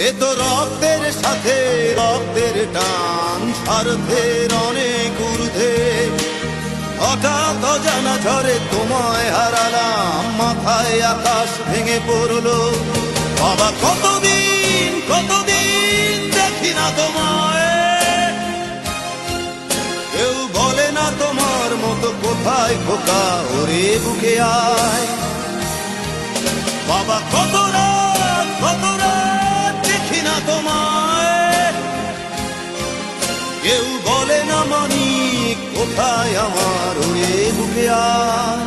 এ তো রক্তের সাথে রক্তের টান, স্বার্থের অনেক ঊর্ধ্বে। হঠাৎ অজানা ঝড়ে তোমায় হারালাম, মাথায় আকাশ ভেঙে পড়লো। বাবা কতদিন কতদিন দেখি না তোমায়, কেউ বলে না তোমার মতো কোথায় খোকা, ওরে বুকে আয়। বাবা কত রাত দেখি না তোমায়, কেউ বলে না মানি কোথায় আমার, ওরে বুকে আয়।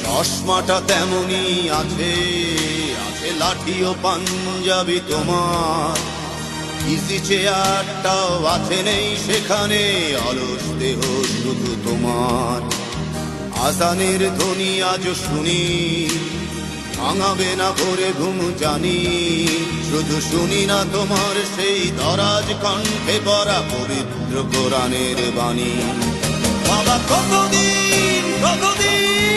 চশমাটা তেমনি আছে, আছে লাঠি ও পাঞ্জাবি তোমার। ইজি চেয়ারটাও আছে নেই সেখানে, অলস দেহ শুধু তোমার। আজানের ধ্বনি আজ শুনি, ভাঙাবে না ভোরে ঘুম জানি। শুধু শুনি না তোমার সেই দরাজ কণ্ঠে পড়া পবিত্র কোরআনের বাণী। বাবা কতদিন কতদিন